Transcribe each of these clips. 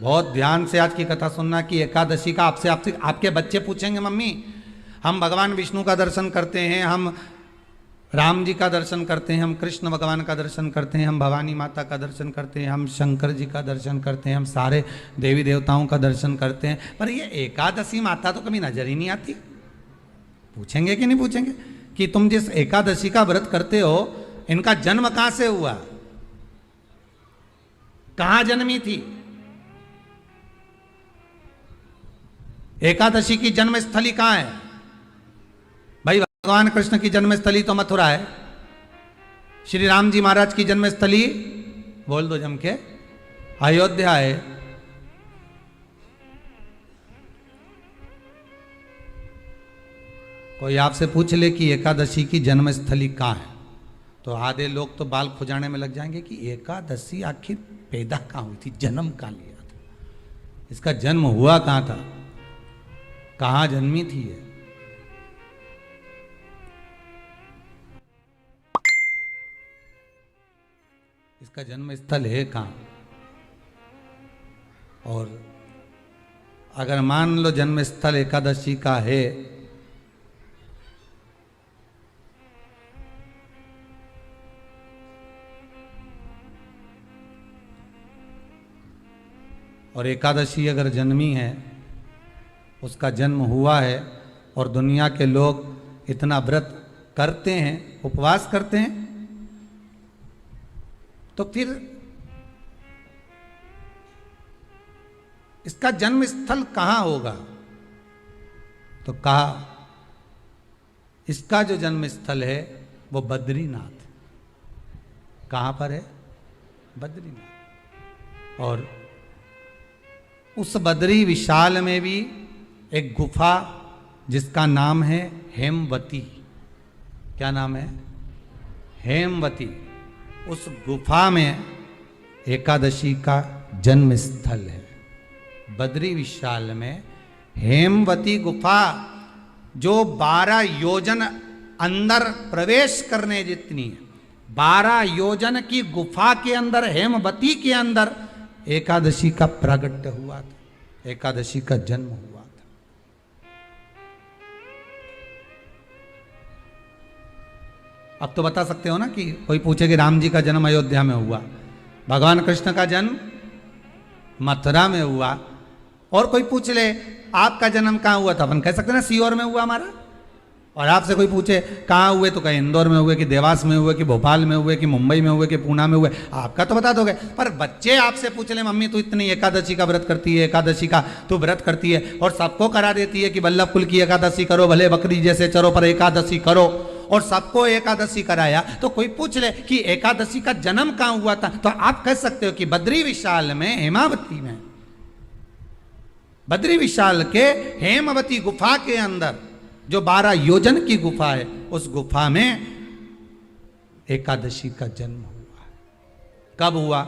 बहुत ध्यान से आज की कथा सुनना कि एकादशी का आपसे आपसे आपके बच्चे पूछेंगे, मम्मी हम भगवान विष्णु का दर्शन करते हैं, हम राम जी का दर्शन करते हैं, हम कृष्ण भगवान का दर्शन करते हैं, हम भवानी माता का दर्शन करते हैं, हम शंकर जी का दर्शन करते हैं, हम सारे देवी देवताओं का दर्शन करते हैं, पर ये एकादशी माता तो कभी नजर ही नहीं आती। पूछेंगे कि नहीं पूछेंगे कि तुम जिस एकादशी का व्रत करते हो इनका जन्म कहां से हुआ, कहां जन्मी थी? एकादशी की जन्मस्थली कहां है भाई? भगवान कृष्ण की जन्मस्थली तो मथुरा है, श्री राम जी महाराज की जन्मस्थली बोल दो जम के अयोध्या है। कोई आपसे पूछ ले कि एकादशी की जन्मस्थली कहां है तो आधे लोग तो बाल खुजाने में लग जाएंगे कि एकादशी आखिर पैदा कहां हुई थी, जन्म कहां लिया था, इसका जन्म हुआ कहां था, कहां जन्मी थी ये? इसका जन्म स्थल है कहां? और अगर मान लो जन्म स्थल एकादशी का है और एकादशी अगर जन्मी है, उसका जन्म हुआ है और दुनिया के लोग इतना व्रत करते हैं, उपवास करते हैं, तो फिर इसका जन्म स्थल कहां होगा? तो कहा इसका जो जन्म स्थल है वो बद्रीनाथ। कहां पर है? बद्रीनाथ। और उस बद्री विशाल में भी एक गुफा जिसका नाम है हेमवती। क्या नाम है? हेमवती। उस गुफा में एकादशी का जन्म स्थल है। बद्री विशाल में हेमवती गुफा जो 12 योजन अंदर प्रवेश करने जितनी है, 12 योजन की गुफा के अंदर, हेमवती के अंदर एकादशी का प्रागट्य हुआ था, एकादशी का जन्म हुआ था। अब तो बता सकते हो ना कि कोई पूछे कि राम जी का जन्म अयोध्या में हुआ, भगवान कृष्ण का जन्म मथुरा में हुआ, और कोई पूछ ले आपका जन्म कहां हुआ था, अपन कह सकते ना सीहोर में हुआ हमारा। और आपसे कोई पूछे कहाँ हुए तो कहीं इंदौर में हुए कि देवास में हुए कि भोपाल में हुए कि मुंबई में हुए कि पूना में हुए, आपका तो बता दोगे। पर बच्चे आपसे पूछ ले मम्मी तू इतनी एकादशी का व्रत करती है, एकादशी का तू व्रत करती है और सबको करा देती है कि वल्लभ कुल की एकादशी करो, भले बकरी जैसे चरो पर एकादशी करो, और सबको एकादशी कराया, तो कोई पूछ ले कि एकादशी का जन्म कहाँ हुआ था, तो आप कह सकते हो कि बद्री विशाल में, हेमावती में, बद्री विशाल के हेमवती गुफा के अंदर जो 12 योजन की गुफा है, उस गुफा में एकादशी का जन्म हुआ। कब हुआ?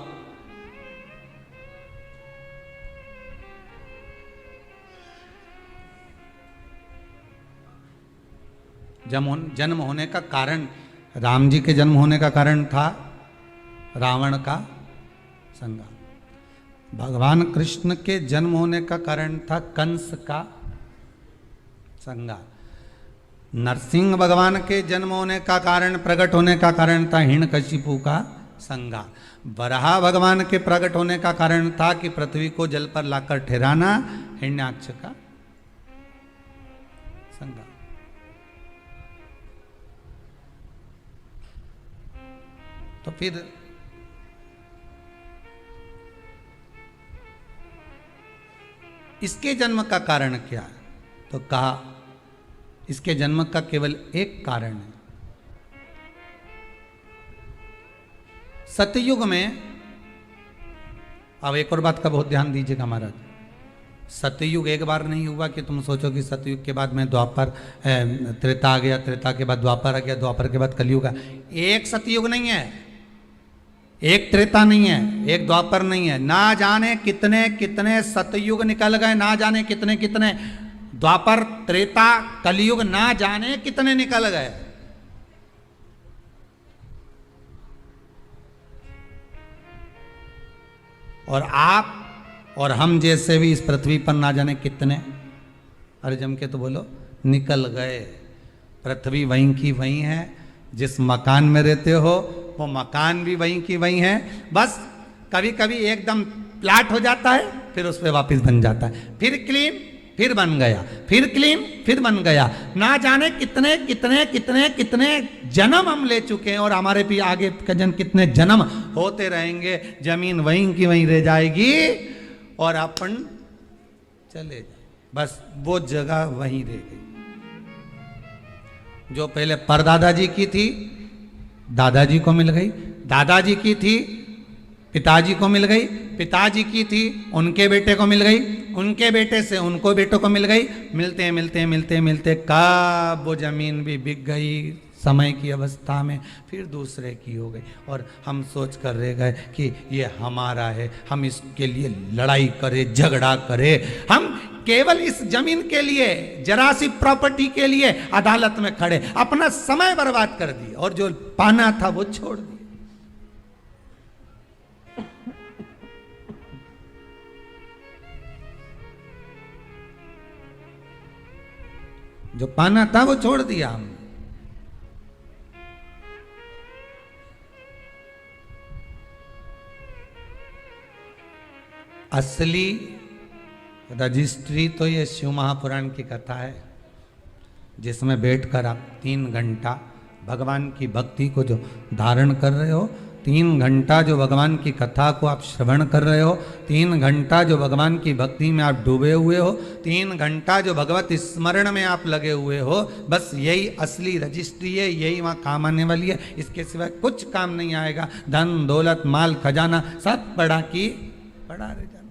जन्म होने का कारण, राम जी के जन्म होने का कारण था रावण का संहार। भगवान कृष्ण के जन्म होने का कारण था कंस का संहार। नरसिंह भगवान के जन्म होने का कारण, प्रकट होने का कारण था हिरण्यकशिपु का संहार। वराह भगवान के प्रकट होने का कारण था कि पृथ्वी को जल पर लाकर ठहराना, हिरण्याक्ष का संहार। तो फिर इसके जन्म का कारण क्या? तो कहा इसके जन्म का केवल एक कारण है। सतयुग में, अब एक और बात का बहुत ध्यान दीजिएगा महाराज, सतयुग एक बार नहीं हुआ कि तुम सोचो कि सतयुग के बाद में द्वापर, त्रेता आ गया, त्रेता के बाद द्वापर आ गया, द्वापर के बाद कलयुग आ। एक सतयुग नहीं है, एक त्रेता नहीं है, एक द्वापर नहीं है, ना जाने कितने कितने सतयुग निकल गए, ना जाने कितने कितने द्वापर, त्रेता, कलयुग, ना जाने कितने निकल गए। और आप और हम जैसे भी इस पृथ्वी पर ना जाने कितने, अरे जम के तो बोलो, निकल गए। पृथ्वी वहीं की वहीं है, जिस मकान में रहते हो वो मकान भी वहीं की वहीं है। बस कभी कभी एकदम प्लाट हो जाता है, फिर उस पर वापस बन जाता है, फिर क्लीन, फिर बन गया, फिर क्लीन, फिर बन गया। ना जाने कितने कितने कितने कितने जन्म हम ले चुके हैं, और हमारे भी आगे का जन्म कितने जन्म होते रहेंगे। जमीन वहीं की वहीं रह जाएगी और अपन चले जाए, बस वो जगह वहीं रह गई। जो पहले परदादाजी की थी दादाजी को मिल गई, दादाजी की थी पिताजी को मिल गई, पिताजी की थी उनके बेटे को मिल गई, उनके बेटे से उनको बेटों को मिल गई। मिलते मिलते मिलते मिलते कब वो जमीन भी बिक गई समय की अवस्था में, फिर दूसरे की हो गई। और हम सोच कर रह गए कि ये हमारा है, हम इसके लिए लड़ाई करें, झगड़ा करें। हम केवल इस जमीन के लिए, जरा सी प्रॉपर्टी के लिए अदालत में खड़े, अपना समय बर्बाद कर दिया, और जो पाना था वो छोड़ दिया। जो पाना था वो छोड़ दिया हमने। असली रजिस्ट्री तो ये शिव महापुराण की कथा है, जिसमें बैठकर आप 3 घंटा भगवान की भक्ति को जो धारण कर रहे हो, 3 घंटा जो भगवान की कथा को आप श्रवण कर रहे हो, 3 घंटा जो भगवान की भक्ति में आप डूबे हुए हो, 3 घंटा जो भगवत स्मरण में आप लगे हुए हो, बस यही असली रजिस्ट्री है, यही वहाँ काम आने वाली है। इसके सिवाय कुछ काम नहीं आएगा। धन दौलत माल खजाना सब पड़ा की पड़ा रह जाए।